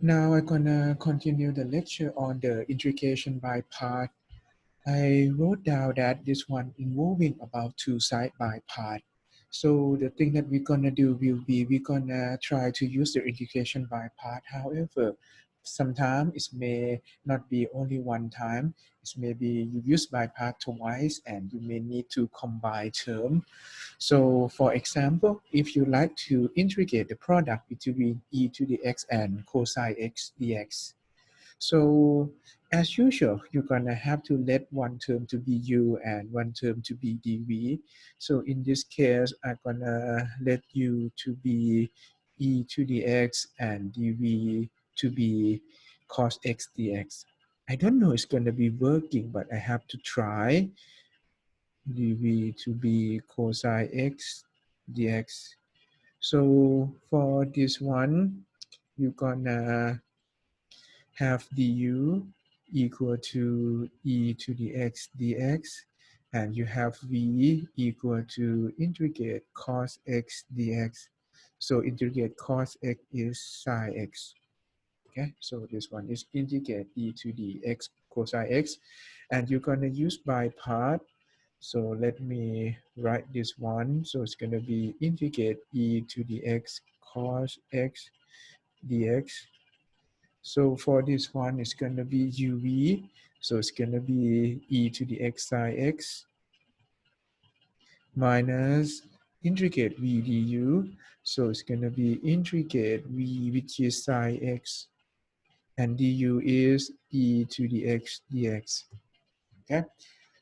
Now I'm gonna continue the lecture on the integration by part. I wrote down that this one involving about two side by part. So the thing that we're gonna do will be we're gonna try to use the integration by part. However, sometimes it may not be only one time. It may be you use by part twice and you may need to combine term. So for example, if you like to integrate the product between e to the x and cosine x dx, so as usual, you're gonna have to let one term to be u and one term to be dv. So in this case, I'm gonna let u to be e to the x and dv to be cos x dx. I don't know it's gonna be working, but I have to try dv to be cosine x dx. So for this one, you're gonna have du equal to e to the x dx, and you have v equal to integrate cos x dx. So integrate cos x is sine x. Okay, so this one is integrate e to the x cosine x, and you're going to use by part. So let me write this one. So it's going to be integrate e to the x cos x dx. So for this one, it's going to be uv. So it's going to be e to the x sine x minus integrate v du. So it's going to be integrate v, which is sine x, and du is e to the x dx. Okay,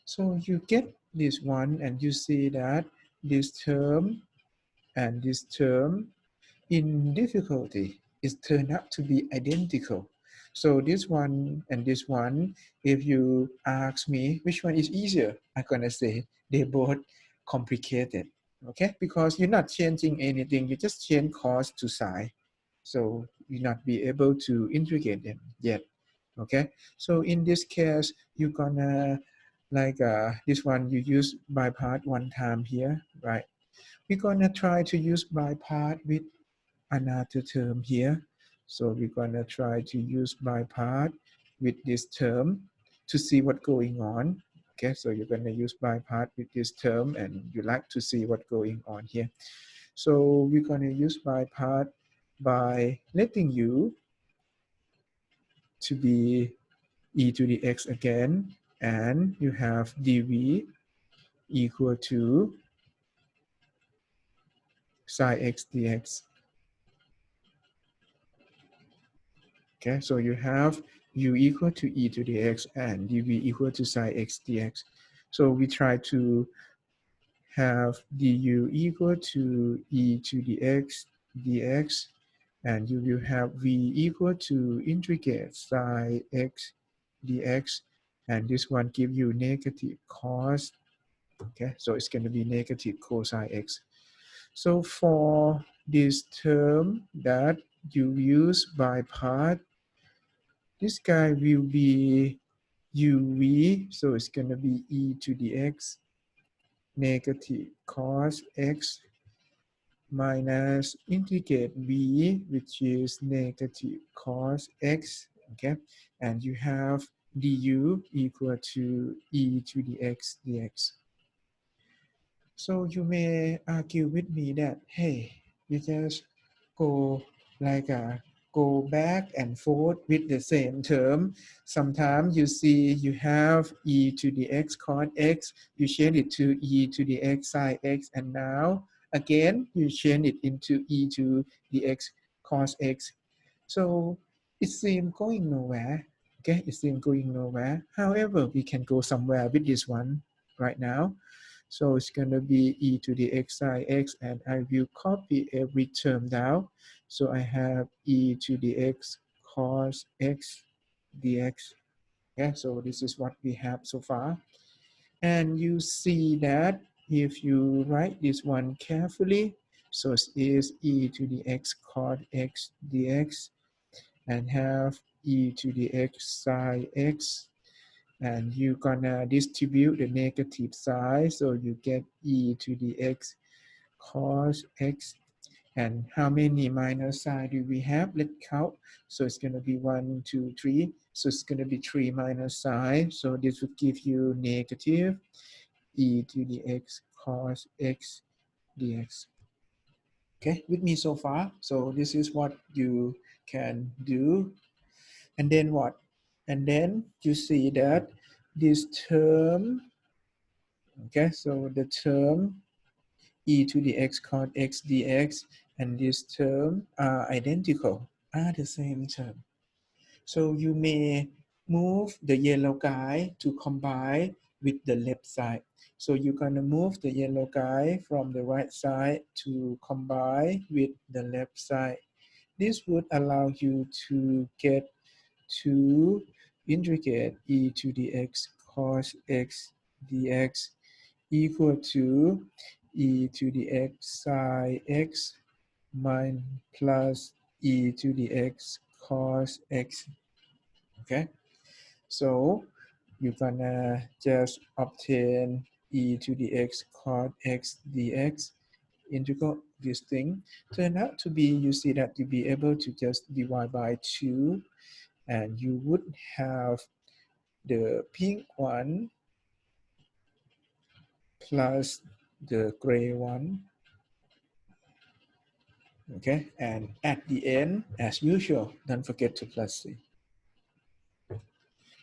so you get this one, and you see that this term and this term in difficulty is turned out to be identical. So this one and this one, if you ask me which one is easier, I'm gonna say they both complicated. Okay, because you're not changing anything, you just change cos to sine. So you not be able to integrate them yet. Okay, so in this case, you're gonna like this one you use by part one time here, right? We're gonna try to use by part with another term here. So we're gonna try to use by part with this term to see what's going on. Okay, so you're gonna use by part with this term and you like to see what's going on here. So we're gonna use by part by letting u to be e to the x again, and you have dv equal to sine x dx. Okay, so you have u equal to e to the x and dv equal to sine x dx. So we try to have du equal to e to the x dx, and you will have v equal to integrate sine x dx, and this one give you negative cos. Okay, so it's going to be negative cosine x. So for this term that you use by part, this guy will be uv, so it's going to be e to the x negative cos x minus integrate v, which is negative cos x, okay? And you have du equal to e to the x dx. So you may argue with me that, hey, you just go like go back and forth with the same term. Sometimes you see you have e to the x cos x, you change it to e to the x sine x, and now again you change it into e to the x cos x. So it seems going nowhere. Okay, it seems going nowhere. However, we can go somewhere with this one right now. So it's going to be e to the x sine x, and I will copy every term down. So I have e to the x cos x dx. Yeah, so this is what we have so far. And you see that if you write this one carefully, so it is e to the x cos x dx, and have e to the x sine x, and you're gonna distribute the negative side, so you get e to the x cos x, And how many minus sign do we have? Let's count. So it's going to be 1, 2, 3. So it's going to be 3 minus sign. So this would give you negative e to the x cos x dx. Okay, with me so far? So this is what you can do. And then what? And then you see that this term, okay, so the term e to the x cos x dx and this term are identical, are the same term. So you may move the yellow guy to combine with the left side. So you're going to move the yellow guy from the right side to combine with the left side. This would allow you to get to integrate e to the x cos x dx equal to e to the x sine x minus plus e to the x cos x. Okay, so you're gonna just obtain e to the x cos x dx integral this thing turn out to be, you see that you be able to just divide by 2 and you would have the pink one plus the gray one. Okay, and at the end, as usual, don't forget to plus C.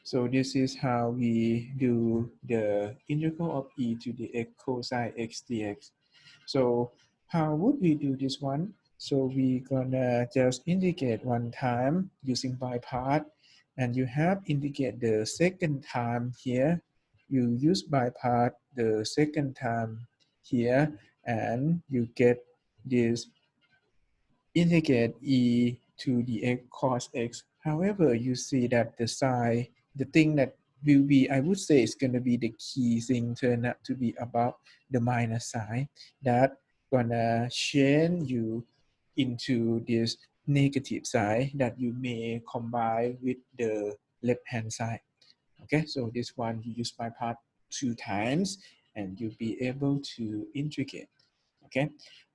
So this is how we do the integral of e to the x cosine x dx. So how would we do this one? So we gonna just indicate one time using by part, and you have indicate the second time here. You use by part the second time here, and you get this integrate e to the x cos x. However, you see that the sign, the thing that will be, I would say is going to be the key thing turn out to be about the minus sign that gonna change you into this negative side that you may combine with the left hand side. Okay, so this one you use by part 2 times and you'll be able to integrate. Okay,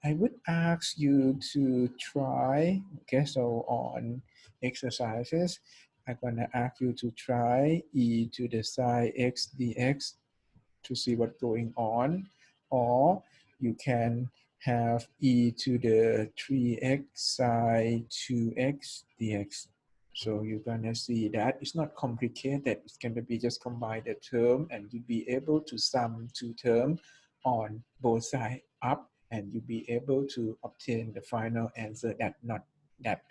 I would ask you to try, okay, so on exercises, I'm gonna ask you to try e to the sine x dx to see what's going on, or you can have e to the 3x sine 2x dx. So you're gonna see that it's not complicated. It's gonna be just combine the term and you'll be able to sum two terms on both sides up and you'll be able to obtain the final answer that that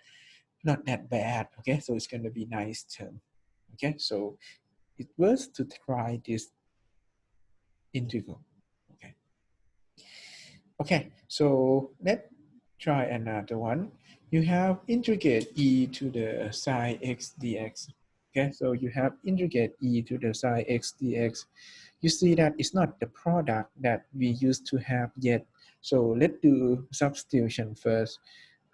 not that bad. Okay, so it's gonna be nice term. Okay, so it was to try this integral. Okay. Okay, so let's try another one. You have integrate e to the sine x dx. Okay, so you have integrate e to the sine x dx. You see that it's not the product that we used to have yet. So let's do substitution first.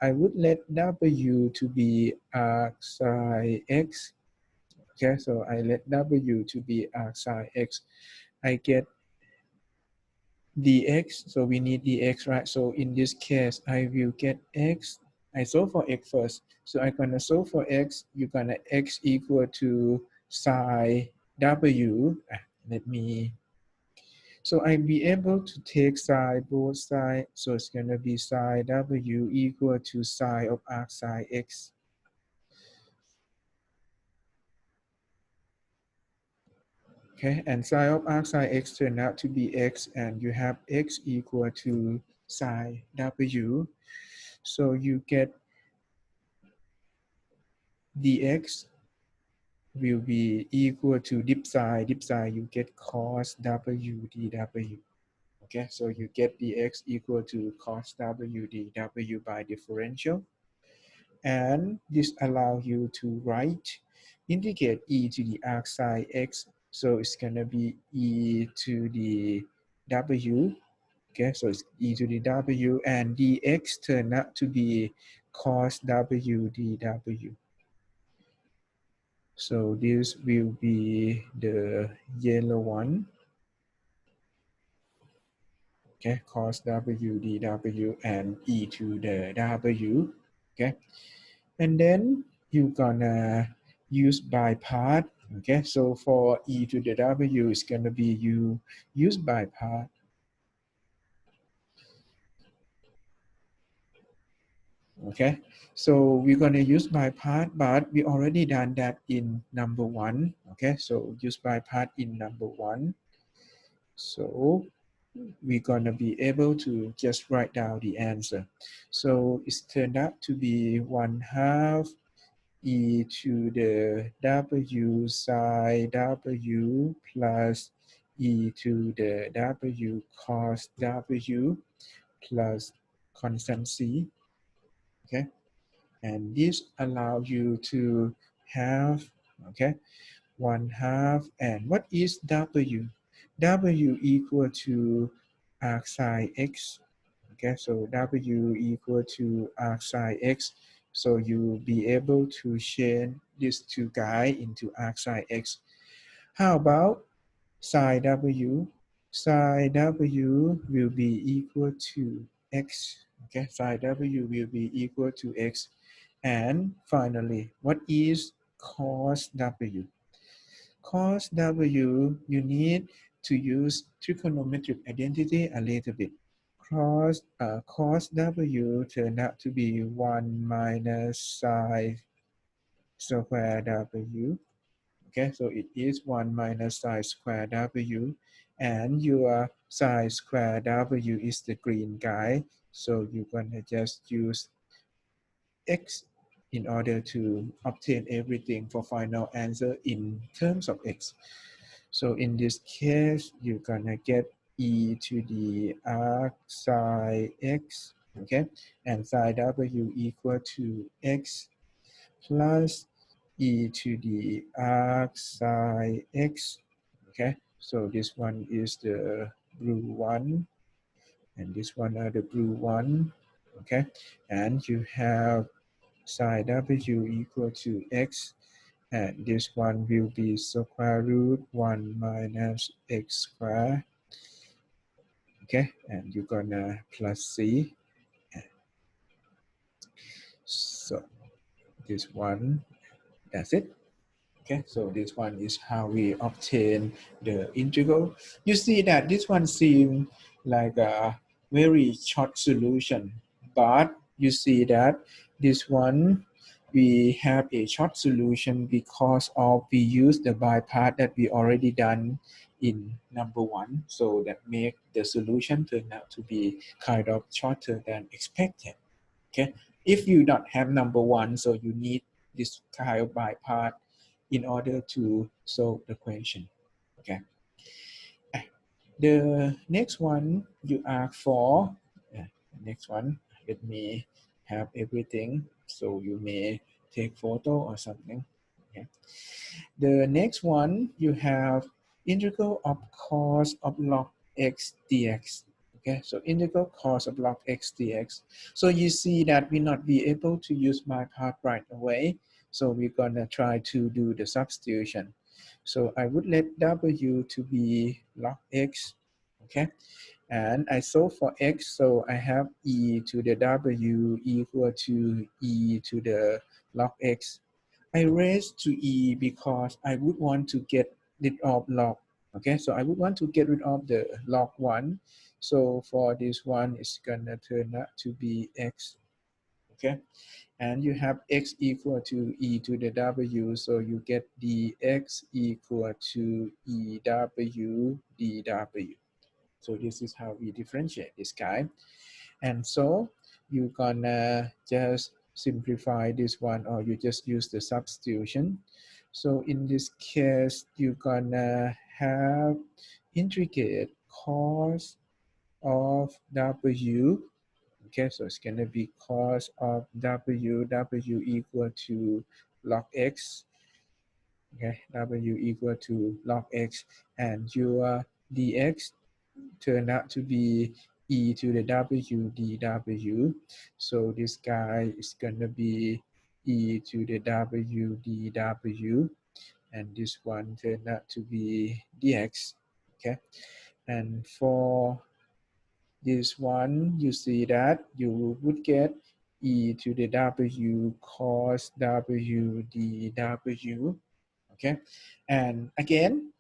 I would let w to be arc sine x. Okay, so I let w to be arc sine x. I get dx, so we need dx, right? So in this case, I will get x. I solve for x first. So I'm gonna solve for x. You're gonna x equal to sine w. Let me, so I'll be able to take sine both sides. So it's gonna be sine w equal to sine of arc sine x. Okay, and sine of arc sine x turned out to be x, and you have x equal to sine w. So you get dx will be equal to dip side. Dip side, you get cos w dw. Okay, so you get dx equal to cos w dw by differential. And this allows you to write, integrate e to the arc sine x. So it's going to be e to the w. Okay, so it's e to the w, and dx turn out to be cos w dw. So this will be the yellow one. okay, cos w dw and e to the w, okay, and then you're gonna use by part, okay, so for e to the w is gonna be you use by part, okay, so we're gonna use by part, but we already done that in number one, okay, so use by part in number one, so we're gonna be able to just write down the answer. So it's turned out to be 1/2 e to the w psi w plus e to the w cos w plus constant c, okay, and this allows you to have, okay, 1/2, and what is w? W equal to arc sine x, okay, so w equal to arc sine x, so you'll be able to change these two guys into arc sine x. How about sine w? Sine w will be equal to x, okay, sine w will be equal to x, and finally, what is cos w? Cos w, you need to use trigonometric identity a little bit. Cos w turned out to be 1 minus sine square w. Okay, so it is 1 minus sine square w, and your sine square w is the green guy. So you're gonna just use x in order to obtain everything for final answer in terms of x. So in this case, you're gonna get e to the arc sine x, okay, and sine w equal to x plus e to the arc sine x, okay. So this one is the blue one, and this one are the blue one, okay, and you have sine w equal to x, and this one will be square root 1 minus x squared, okay, and you're gonna plus c, so this one, that's it. Okay, so this one is how we obtain the integral. You see that this one seems like a very short solution, but you see that this one, we have a short solution because of we use the by part that we already done in number one. So that make the solution turn out to be kind of shorter than expected. Okay, if you don't have number one, so you need this kind of by part in order to solve the question. Okay. The next one you ask for, next one, let me have everything so you may take photo or something. Okay. The next one you have integral of cos of log x dx. Okay, so integral cos of log x dx. So you see that we not be able to use my part right away. So we're gonna try to do the substitution. So I would let w to be log x, okay? And I solve for x, so I have e to the w equal to e to the log x. I raised to e because I would want to get rid of log. Okay, so I would want to get rid of the log 1. So for this one, it's gonna turn out to be x. Okay, and you have x equal to e to the w, so you get dx equal to e w dw. So this is how we differentiate this guy. And so you're gonna just simplify this one, or you just use the substitution. So in this case, you're gonna have integrate cos of w. Okay, so it's gonna be cos of w equal to log x. Okay, w equal to log x, and your dx turn out to be e to the w dw. So this guy is going to be e to the w dw, and this one turned out to be dx. Okay, and for this one, you see that you would get e to the w cos w dw, okay? And again,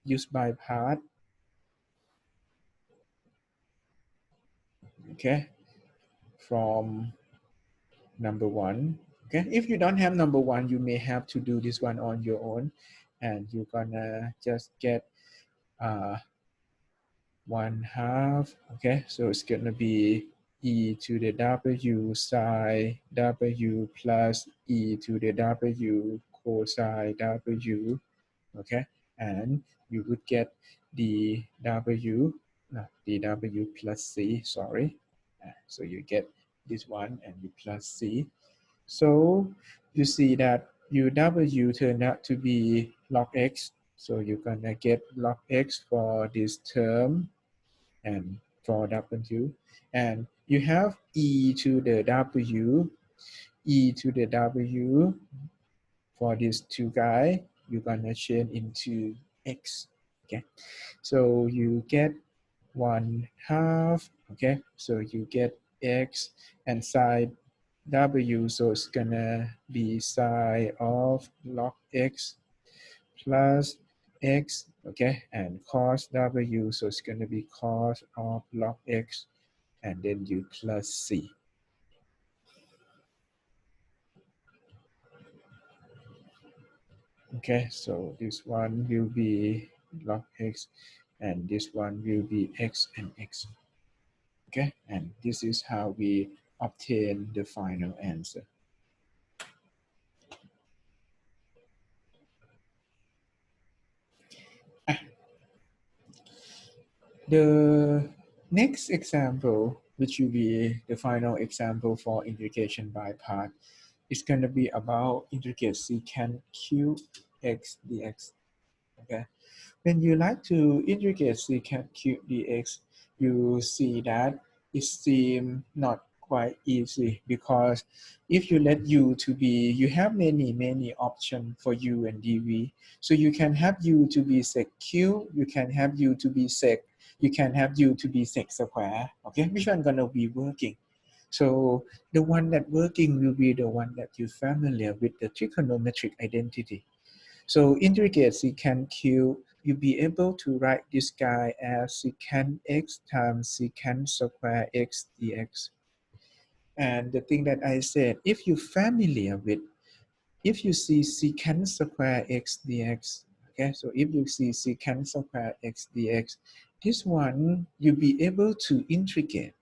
use by part, okay, from number one, okay? If you don't have number one, you may have to do this one on your own, and you're gonna just get 1/2, okay? So it's gonna be e to the w sine w plus e to the w cosine w, okay? And you would get dw, no, dw plus c, sorry. So you get this one and you plus c. So you see that uw turned out to be log x. So you're gonna get log x for this term and for w. And you have e to the w, e to the w for these two guys, you're gonna change into x, okay? So you get 1/2, okay? So you get x and sine w, so it's gonna be sine of log x plus x, okay? And cos w, so it's gonna be cos of log x, and then you plus c. Okay, so this one will be log x, and this one will be x and x. Okay, and this is how we obtain the final answer. The next example, which will be the final example for integration by part, is going to be about integrate secant cube x dx. Okay, when you like to integrate secant cube dx, you see that it seems not quite easy, because if you let u to be, you have many options for u and dv. So you can have u to be sec cube, you can have u to be sec, you can have u to be sec square. Okay, which one gonna be working? So the one that working will be the one that you're familiar with, the trigonometric identity. So integrate secant cube, you'll be able to write this guy as secant x times secant square x dx. And the thing that I said, if you're familiar with, if you see secant square x dx, okay, so if you see secant square x dx, this one you'll be able to integrate.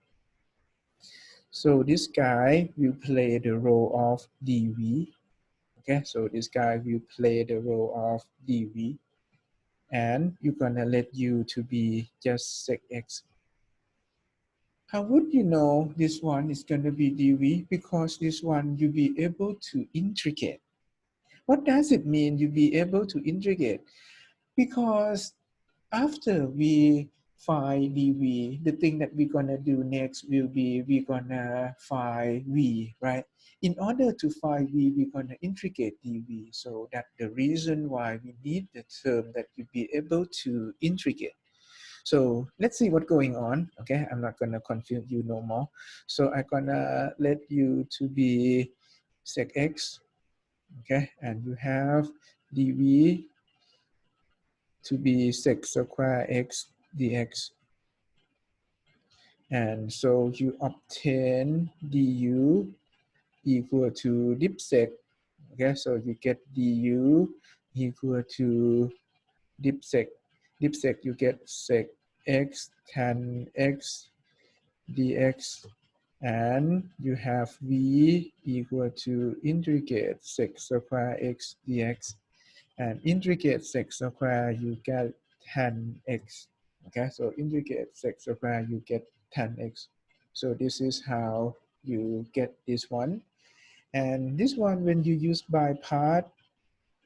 So this guy will play the role of dv. Okay, so this guy will play the role of dv, and you're gonna let u to be just sec x. How would you know this one is gonna be dv? Because this one you'll be able to integrate. What does it mean you be able to integrate? Because after we find dv, the thing that we're gonna do next will be we're gonna find v, right? In order to find v, we're gonna integrate dv. So that's the reason why we need the term that you be able to integrate. So let's see what's going on. Okay, I'm not gonna confuse you no more. So I'm gonna let you to be sec x, okay, and you have dv to be sec square x dx. And so you obtain du equal to dipsec. Okay, so you get du equal to dipsec. Dipsec, you get sec x tan x dx. And you have v equal to integrate sec square x dx. And integrate sec square, you get tan x. Okay, so integrate sec square, you get tan x. So this is how you get this one. And this one, when you use by part,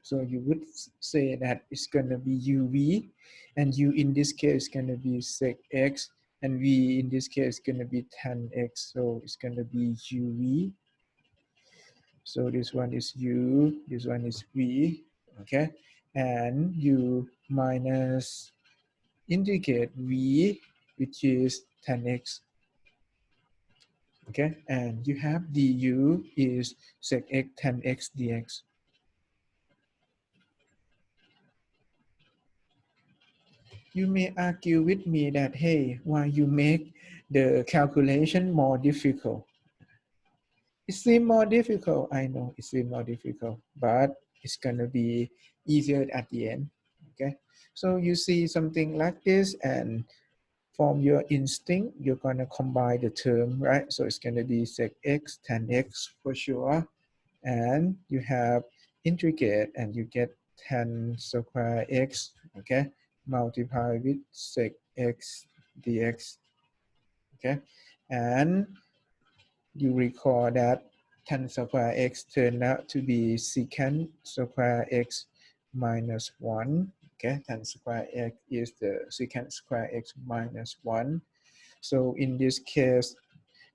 so you would say that it's going to be uv, and u in this case is going to be sec x, and v in this case is going to be tan x. So it's going to be uv. So this one is u, this one is v, okay? And u minus integrate v, which is tan x. Okay, and you have du is sec x tan x dx. You may argue with me that, hey, why you make the calculation more difficult? It seems more difficult. I know it seems more difficult, but it's gonna be easier at the end. Okay, so you see something like this, and from your instinct, you're gonna combine the term, right? So it's gonna be sec x tan x for sure, and you have integrate, and you get tan square x. Okay, multiply with sec x dx. Okay, and you recall that tan square x turned out to be secant square x minus 1. Okay, tan square x is the secant square x minus 1. So in this case,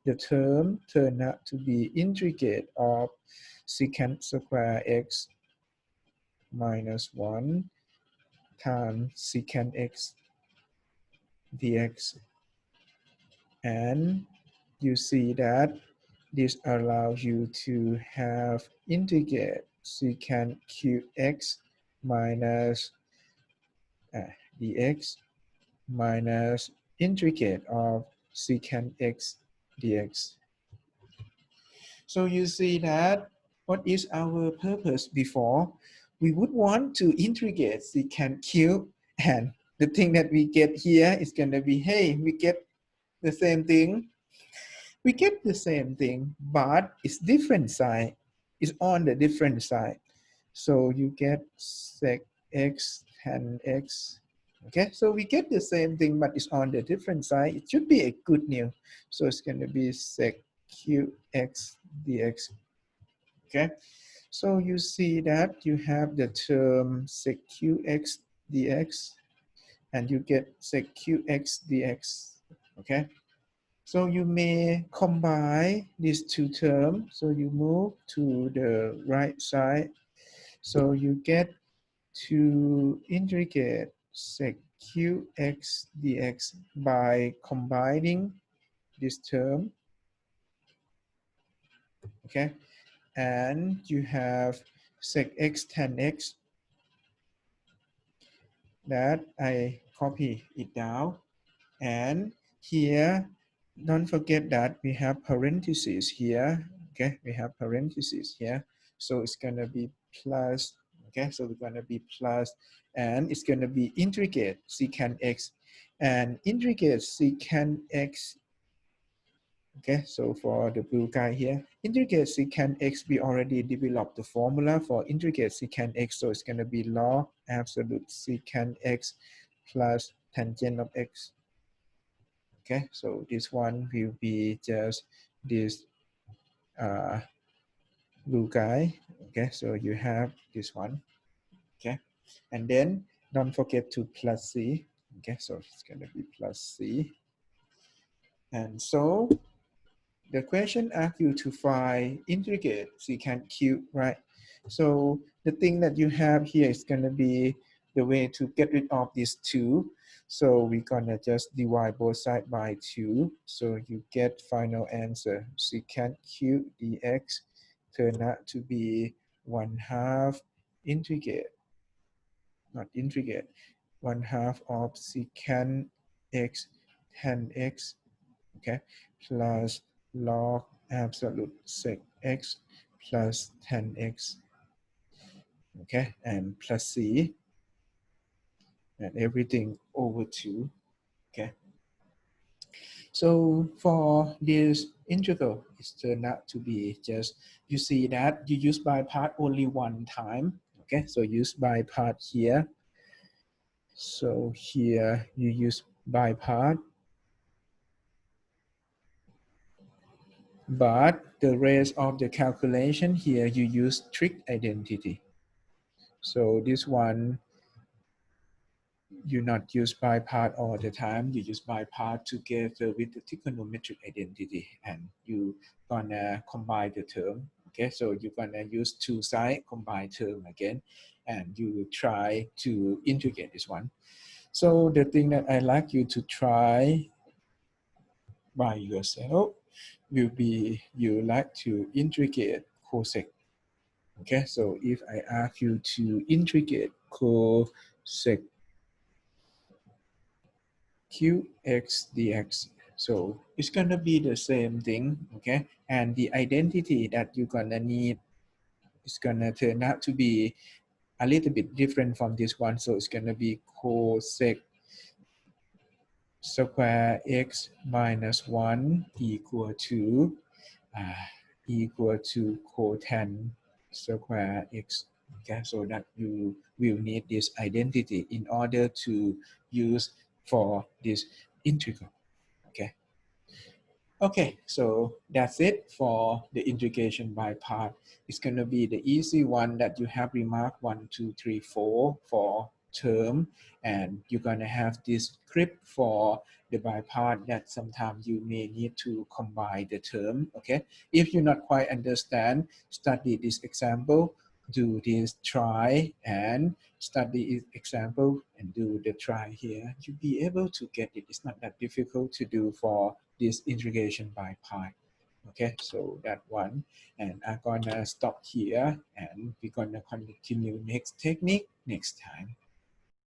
the term turned out to be integrate of secant square x minus 1 times secant x dx. And you see that this allows you to have integrate secant qx minus dx minus integrate of secant x dx. So you see that what is our purpose before? We would want to integrate secant cube, and the thing that we get here is going to be, hey, we get the same thing. We get the same thing, but it's different side. It's on the different side. So you get sec x tan x. Okay, so we get the same thing, but it's on the different side. It should be a good news. So it's going to be sec qx dx. Okay, so you see that you have the term sec qx dx, and you get sec qx dx. Okay, so you may combine these two terms. So you move to the right side. So you get to integrate sec qx dx by combining this term. Okay, and you have sec x tan x that I copy it down. And here, don't forget that we have parentheses here. Okay, we have parentheses here. So it's going to be plus. Okay, so we're going to be plus, and it's going to be integrate secant x. And integrate secant x. Okay, so for the blue guy here, integrate secant x, we already developed the formula for integrate secant x. So it's going to be log absolute secant x plus tangent of x. Okay, so this one will be just this blue guy. Okay, so you have this one. Okay, and then don't forget to plus c. Okay, so it's going to be plus c. And so the question asks you to find integrate secant cube, right? So the thing that you have here is going to be the way to get rid of these two. So we're going to just divide both sides by 2. So you get final answer. Secant cube dx turn out to be 1/2 integrate, not integrate, 1/2 of secant x tan x, okay, plus log absolute sec x plus tan x, okay, and plus c, and everything over 2, okay. So for this integral, it's turned out to be just, you see that you use by part only one time, okay, so use by part here. So here you use by part, but the rest of the calculation here you use trig identity. So this one, you not use by part all the time. You use by part together with the trigonometric identity, and you gonna combine the term. Okay, so you're gonna use two side combine term again, and you try to integrate this one. So the thing that I like you to try by yourself will be you like to integrate cosec. Okay, so if I ask you to integrate cosec qx dx, so it's gonna be the same thing, okay? And the identity that you're gonna need is gonna turn out to be a little bit different from this one. So it's gonna be cosec square x minus 1 uh, equal to cotan square x. Okay, so that you will need this identity in order to use for this integral. Okay. Okay, so that's it for the integration by part. It's going to be the easy one that you have remarked 1, 2, 3, 4 for term, and you're going to have this script for the by part that sometimes you may need to combine the term. Okay, if you not quite understand, study this example, do this try, and study example and do the try here. You'll be able to get it. It's not that difficult to do for this integration by pi. Okay, so that one. And I'm gonna stop here and we're gonna continue next technique next time.